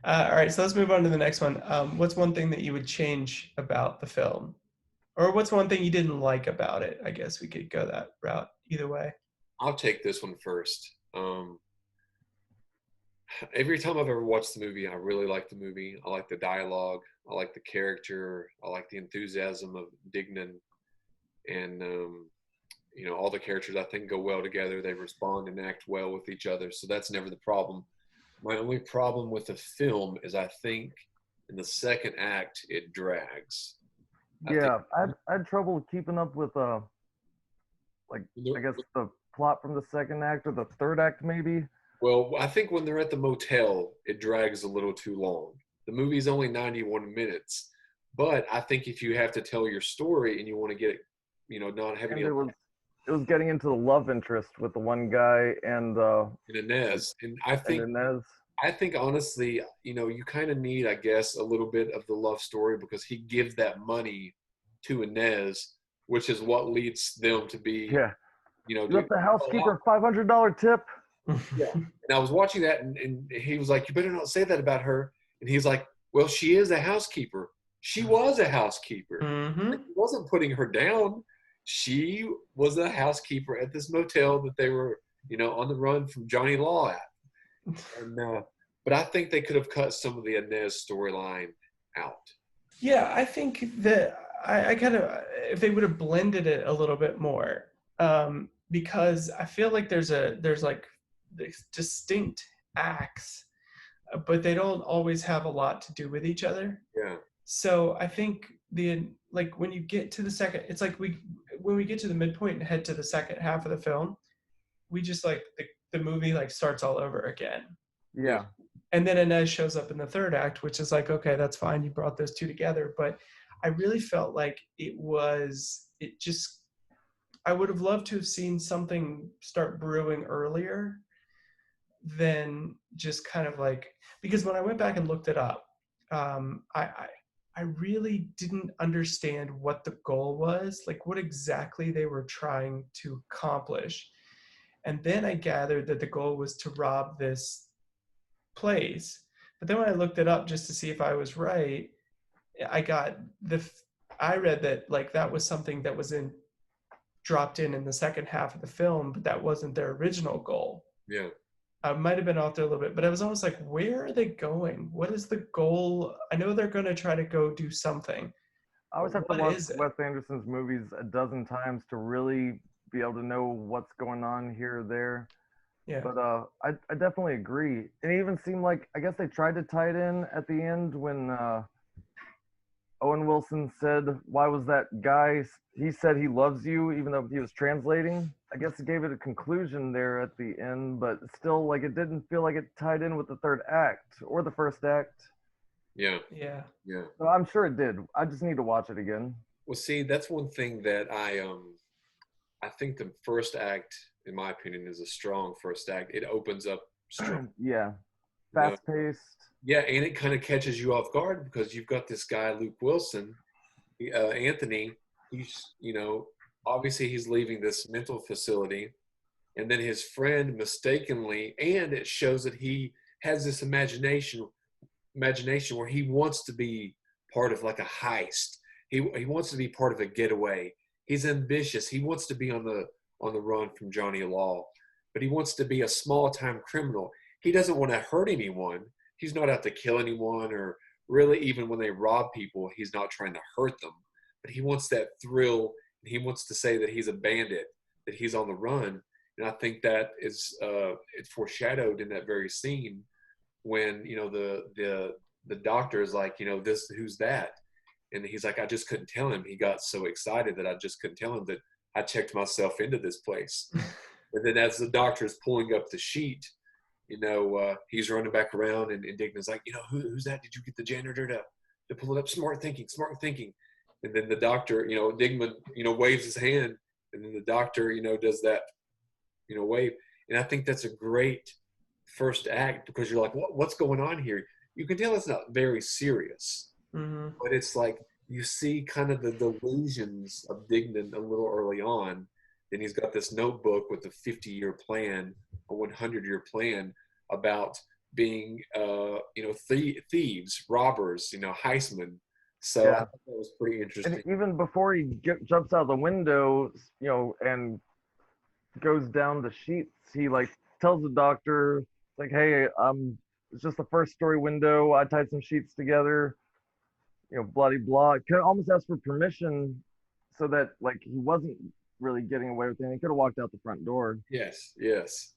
All right, so let's move on to the next one. What's one thing that you would change about the film? Or what's one thing you didn't like about it? I guess we could go that route either way. I'll take this one first. Every time I've ever watched the movie, I really like the movie. I like the dialogue. I like the character. I like the enthusiasm of Dignan, and all the characters I think go well together. They respond and act well with each other, so that's never the problem. My only problem with the film is I think in the second act it drags. I think Yeah, I had trouble keeping up with like I guess the plot from the second act or the third act maybe. well, I think when they're at the motel, it drags a little too long. The movie's only 91 minutes, but I think if you have to tell your story and you want to get it, not having And it it was getting into the love interest with the one guy in Inez, and I and think Inez. I think honestly, you kind of need, I guess, a little bit of the love story because he gives that money to Inez, which is what leads them to be, Yeah. You do left the a lot. housekeeper $500 tip. Yeah. And I was watching that, and he was like, "You better not say that about her." And he's like, "Well, she is a housekeeper. She was a housekeeper. Mm-hmm. Like, he wasn't putting her down. She was a housekeeper at this motel that they were, on the run from Johnny Law at." And but I think they could have cut some of the Inez storyline out. Yeah, I think that I kind of if they would have blended it a little bit more, because I feel like there's like distinct acts, but they don't always have a lot to do with each other. Yeah, So I think like when you get to the second, it's like when we get to the midpoint and head to the second half of the film, we just like the movie like starts all over again. yeah, Yeah. And then Inez shows up in the third act, which is like, okay, that's fine. You brought those two together. But I really felt like it just, I would have loved to have seen something start brewing earlier than just kind of like, because when I went back and looked it up, I really didn't understand what the goal was, like what exactly they were trying to accomplish. And then I gathered that the goal was to rob this place. But then when I looked it up just to see if I was right, I got the I read that like that was something that was in dropped in the second half of the film, but that wasn't their original goal. yeah. I might have been off there a little bit, but I was almost like, where are they going? What is the goal? I know they're going to try to go do something, I but always have to what watch is it? Wes Anderson's movies a dozen times to really be able to know what's going on here or there. Yeah. But I definitely agree. And it even seemed like I guess they tried to tie it in at the end when Owen Wilson said, "Why was that guy? He said he loves you, even though he was translating." I guess it gave it a conclusion there at the end, but still, like it didn't feel like it tied in with the third act or the first act. Yeah, Yeah. yeah. So I'm sure it did. I just need to watch it again. Well, see, that's one thing that I think the first act, in my opinion, is a strong first act. It opens up strong. Yeah, You know, fast paced. yeah, and it kind of catches you off guard because you've got this guy Luke Wilson, Anthony. He's obviously he's leaving this mental facility, and then his friend mistakenly, and it shows that he has this imagination where he wants to be part of like a heist. He wants to be part of a getaway. He's ambitious. He wants to be on the run from Johnny Law, but he wants to be a small time criminal. He doesn't want to hurt anyone. He's not out to kill anyone, or really even when they rob people, he's not trying to hurt them. But he wants that thrill, and he wants to say that he's a bandit, that he's on the run. And I think that is it's foreshadowed in that very scene when the doctor is like, this who's that, and he's like, I just couldn't tell him. He got so excited that I just couldn't tell him that I checked myself into this place. And then as the doctor is pulling up the sheet, he's running back around, and Dignan's like, who's that? Did you get the janitor to pull it up? Smart thinking, smart thinking. And then the doctor, Digman, waves his hand, and then the doctor, does that, wave. And I think that's a great first act because you're like, what's going on here? You can tell it's not very serious, Mm-hmm. but it's like you see kind of the delusions of Dignan a little early on. Then he's got this notebook with a 50-year plan, a 100-year plan about being thieves, robbers, heistmen. So I Yeah. thought that was pretty And interesting. even before he jumps out the window, and goes down the sheets, he like tells the doctor, like, "Hey, it's just the first story window. I tied some sheets together. Bloody blah." Could almost ask for permission, so that like he wasn't really getting away with anything. He could have walked out the front door. Yes, yes.